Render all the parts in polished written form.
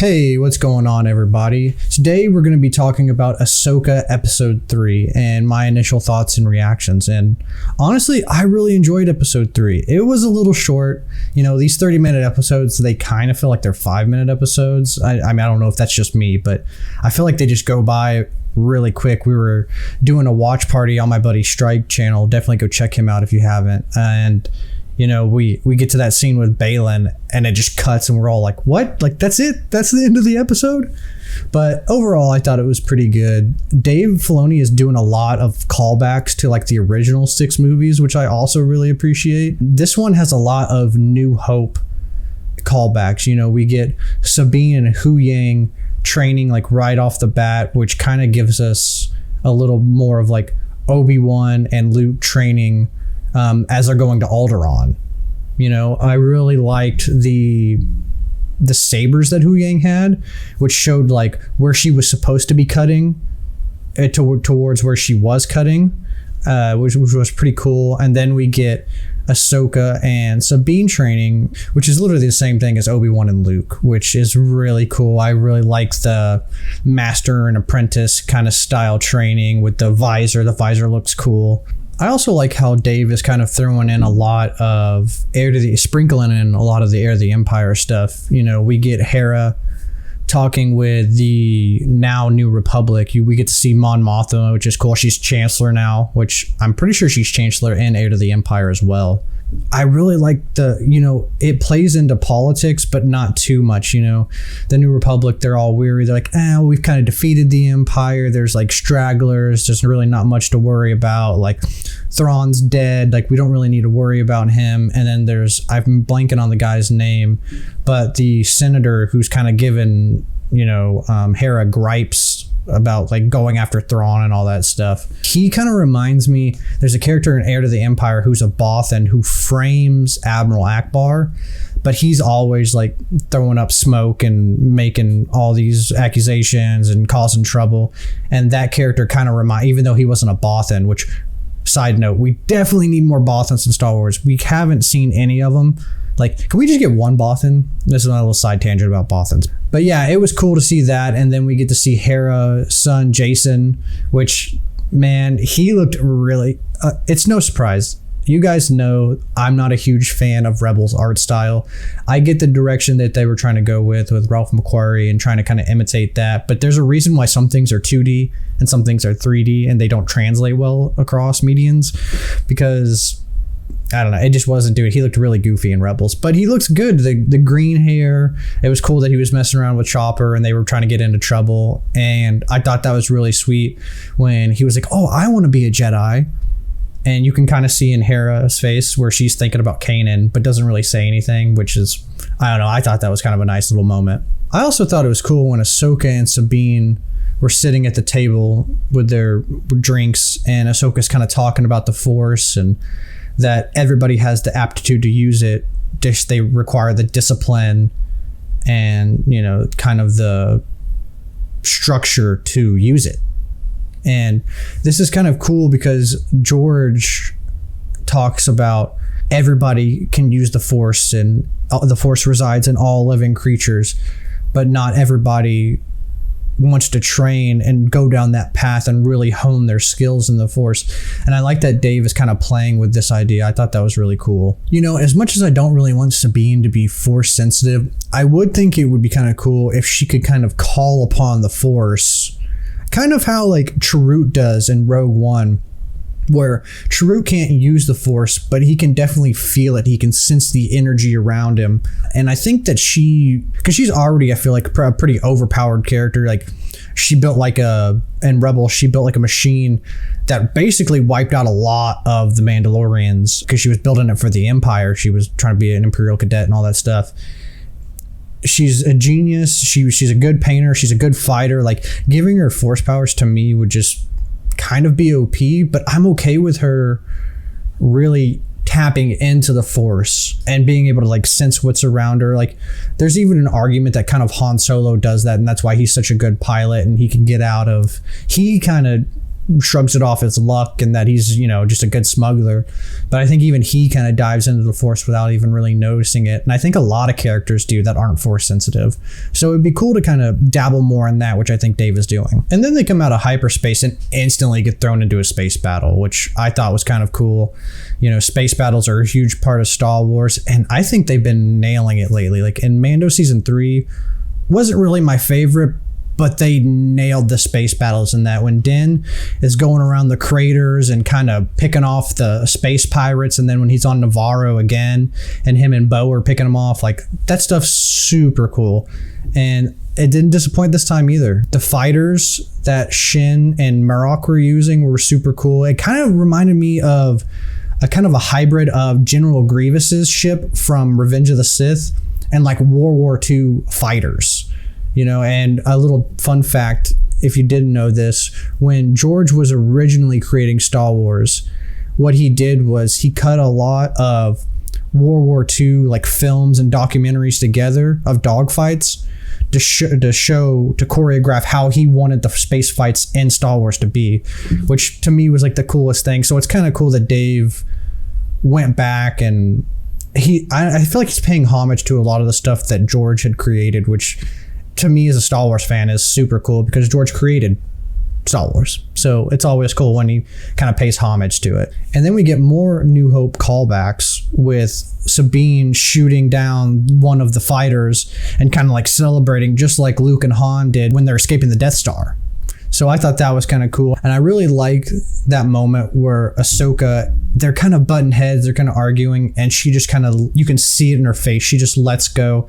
Hey, what's going on, everybody? Today we're going to be talking about Ahsoka Episode 3 and my initial thoughts and reactions. And honestly, I really enjoyed Episode 3. It was a little short. You know, these 30-minute episodes, they kind of feel like they're 5-minute episodes. I mean, I don't know if that's just me, but I feel like they just go by really quick. We were doing a watch party on my buddy Strike channel. Definitely go check him out if you haven't. And you know, we get to that scene with Balin and it just cuts and we're all like, what? Like, that's it? That's the end of the episode? But overall, I thought it was pretty good. Dave Filoni is doing a lot of callbacks to like the original 6 movies, which I also really appreciate. This one has a lot of New Hope callbacks. You know, we get Sabine and Hu Yang training like right off the bat, which kind of gives us a little more of like Obi-Wan and Luke training as they're going to Alderaan. You know, I really liked the sabers that Hu Yang had, which showed like where she was supposed to be cutting towards where she was cutting, which was pretty cool. And then we get Ahsoka and Sabine training, which is literally the same thing as Obi-Wan and Luke, which is really cool. I really like the master and apprentice kind of style training with the visor. The visor looks cool. I also like how Dave is kind of throwing in a lot of sprinkling in a lot of the Heir of the Empire stuff. You know, we get Hera talking with the now New Republic. We get to see Mon Mothma, which is cool. She's Chancellor now, which I'm pretty sure she's Chancellor in Heir to the Empire as well. I really like it plays into politics, but not too much. You know, the New Republic, they're all weary. They're like, we've kind of defeated the Empire. There's like stragglers. There's really not much to worry about. Like Thrawn's dead. Like we don't really need to worry about him. And then I'm blanking on the guy's name, but the senator who's kind of given, Hera gripes about like going after Thrawn and all that stuff. He kind of reminds me, there's a character in Heir to the Empire who's a Bothan who frames Admiral Akbar, but he's always like throwing up smoke and making all these accusations and causing trouble. And that character kind of even though he wasn't a Bothan, which, side note, we definitely need more Bothans in Star Wars. We haven't seen any of them. Like, can we just get one Bothan? This is a little side tangent about Bothans. But yeah, it was cool to see that. And then we get to see Hera's son, Jason, which, man, he looked really... it's no surprise. You guys know I'm not a huge fan of Rebels' art style. I get the direction that they were trying to go with Ralph McQuarrie and trying to kind of imitate that. But there's a reason why some things are 2D and some things are 3D and they don't translate well across medians, because... I don't know. It just wasn't doing it. He looked really goofy in Rebels, but he looks good. The green hair. It was cool that he was messing around with Chopper and they were trying to get into trouble. And I thought that was really sweet when he was like, "Oh, I want to be a Jedi." And you can kind of see in Hera's face where she's thinking about Kanan, but doesn't really say anything, which is, I don't know. I thought that was kind of a nice little moment. I also thought it was cool when Ahsoka and Sabine were sitting at the table with their drinks and Ahsoka's kind of talking about the Force and that everybody has the aptitude to use it. Just they require the discipline and, kind of the structure to use it. And this is kind of cool because George talks about everybody can use the Force and the Force resides in all living creatures, but not everybody wants to train and go down that path and really hone their skills in the Force. And I like that Dave is kind of playing with this idea. I thought that was really cool. As much as I don't really want Sabine to be Force sensitive, I would think it would be kind of cool if she could kind of call upon the Force, kind of how like Chirrut does in Rogue One, where Chirrut can't use the Force, but he can definitely feel it. He can sense the energy around him. And I think that because she's already, I feel like, a pretty overpowered character. Like she built in Rebels, she built like a machine that basically wiped out a lot of the Mandalorians because she was building it for the Empire. She was trying to be an Imperial cadet and all that stuff. She's a genius. She's a good painter. She's a good fighter. Like giving her Force powers to me would just kind of be OP, but I'm okay with her really tapping into the Force and being able to like sense what's around her. Like there's even an argument that kind of Han Solo does that, and that's why he's such a good pilot and he can get out of, he kind of shrugs it off as luck and that he's, just a good smuggler. But I think even he kind of dives into the Force without even really noticing it. And I think a lot of characters do that aren't Force sensitive. So it'd be cool to kind of dabble more in that, which I think Dave is doing. And then they come out of hyperspace and instantly get thrown into a space battle, which I thought was kind of cool. Space battles are a huge part of Star Wars, and I think they've been nailing it lately. Like in Mando season 3 wasn't really my favorite, but they nailed the space battles in that when Din is going around the craters and kind of picking off the space pirates, and then when he's on Navarro again and him and Bo are picking them off, like that stuff's super cool. And it didn't disappoint this time either. The fighters that Shin and Marok were using were super cool. It kind of reminded me of a kind of a hybrid of General Grievous's ship from Revenge of the Sith and like World War II fighters. And a little fun fact, if you didn't know this, when George was originally creating Star Wars, what he did was he cut a lot of World War II like films and documentaries together of dogfights to choreograph how he wanted the space fights in Star Wars to be, which to me was like the coolest thing. So it's kind of cool that Dave went back and I feel like he's paying homage to a lot of the stuff that George had created, which to me as a Star Wars fan is super cool because George created Star Wars. So it's always cool when he kind of pays homage to it. And then we get more New Hope callbacks with Sabine shooting down one of the fighters and kind of like celebrating just like Luke and Han did when they're escaping the Death Star. So I thought that was kind of cool. And I really like that moment where Ahsoka, they're kind of butting heads, they're kind of arguing, and she just kind of, you can see it in her face. She just lets go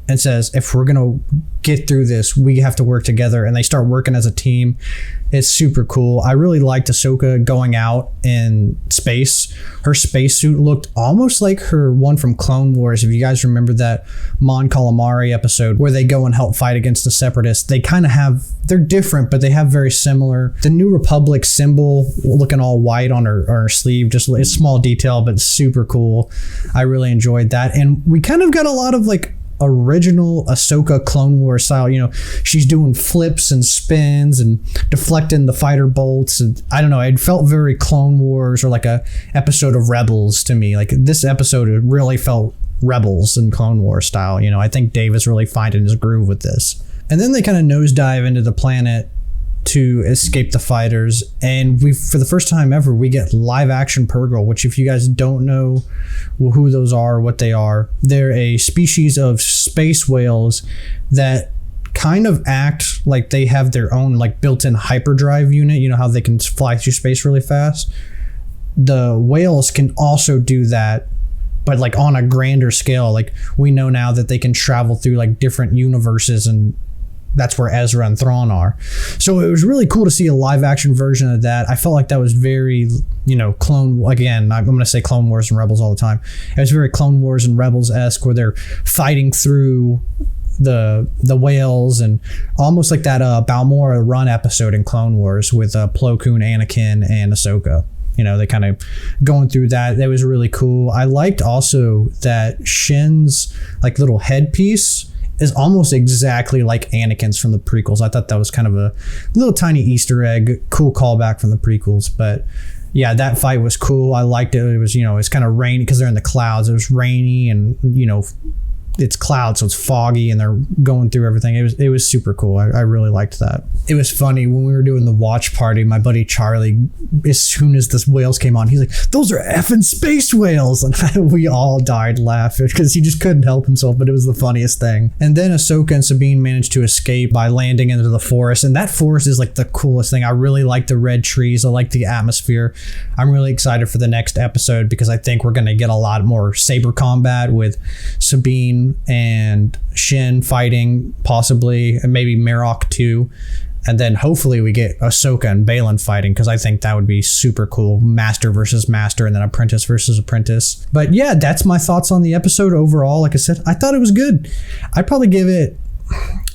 and says, if we're going to get through this, we have to work together. And they start working as a team. It's super cool. I really liked Ahsoka going out in space. Her spacesuit looked almost like her one from Clone Wars. If you guys remember that Mon Calamari episode where they go and help fight against the Separatists, they kind of have, they're different, but they have very similar. The New Republic symbol looking all white on her sleeve, just a small detail, but super cool. I really enjoyed that. And we kind of got a lot of like original Ahsoka Clone Wars style. She's doing flips and spins and deflecting the fighter bolts, and I don't know, it felt very Clone Wars or like a episode of Rebels to me. Like this episode, it really felt Rebels and Clone Wars style. I think Dave is really finding his groove with this. And then they kind of nosedive into the planet to escape the fighters, and for the first time ever, we get live action Purrgil, which if you guys don't know who those are, what they are, they're a species of space whales that kind of act like they have their own like built-in hyperdrive unit. How they can fly through space really fast? The whales can also do that, but like on a grander scale. Like we know now that they can travel through like different universes, and that's where Ezra and Thrawn are. So it was really cool to see a live action version of that. I felt like that was very, again, I'm going to say Clone Wars and Rebels all the time. It was very Clone Wars and Rebels-esque, where they're fighting through the whales, and almost like that Balmorra Run episode in Clone Wars with Plo Koon, Anakin, and Ahsoka. They kind of going through that. That was really cool. I liked also that Shin's like little headpiece is almost exactly like Anakin's from the prequels. I thought that was kind of a little tiny Easter egg, cool callback from the prequels. But yeah, that fight was cool. I liked it. It was, it's kind of rainy because they're in the clouds. It was rainy and, it's clouds, so it's foggy, and they're going through everything. It was super cool. I really liked that. It was funny when we were doing the watch party, my buddy Charlie, as soon as the whales came on, he's like, those are effing space whales, and we all died laughing because he just couldn't help himself, but it was the funniest thing. And then Ahsoka and Sabine managed to escape by landing into the forest, and that forest is like the coolest thing. I really like the red trees. I like the atmosphere. I'm really excited for the next episode because I think we're going to get a lot more saber combat with Sabine and Shin fighting, possibly, and maybe Marok too. And then hopefully we get Ahsoka and Baylan fighting, because I think that would be super cool. Master versus master, and then apprentice versus apprentice. But yeah, that's my thoughts on the episode overall. Like I said, I thought it was good. I'd probably give it,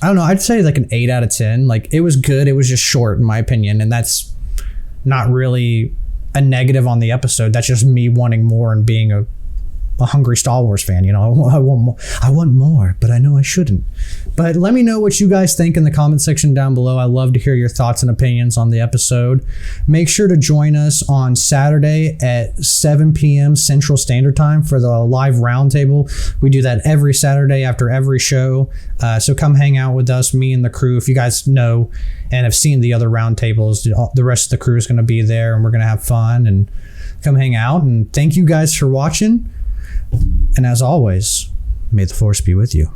I don't know, I'd say like an 8 out of 10. Like it was good. It was just short in my opinion. And that's not really a negative on the episode. That's just me wanting more and being a hungry Star Wars fan. You know, I want more. I want more, but I know I shouldn't. But let me know what you guys think in the comment section down below. I love to hear your thoughts and opinions on the episode. Make sure to join us on Saturday at 7 p.m. Central Standard Time for the live roundtable. We do that every Saturday after every show. So come hang out with us, me and the crew. If you guys know and have seen the other roundtables, the rest of the crew is going to be there, and we're going to have fun and come hang out. And thank you guys for watching. And as always, may the Force be with you.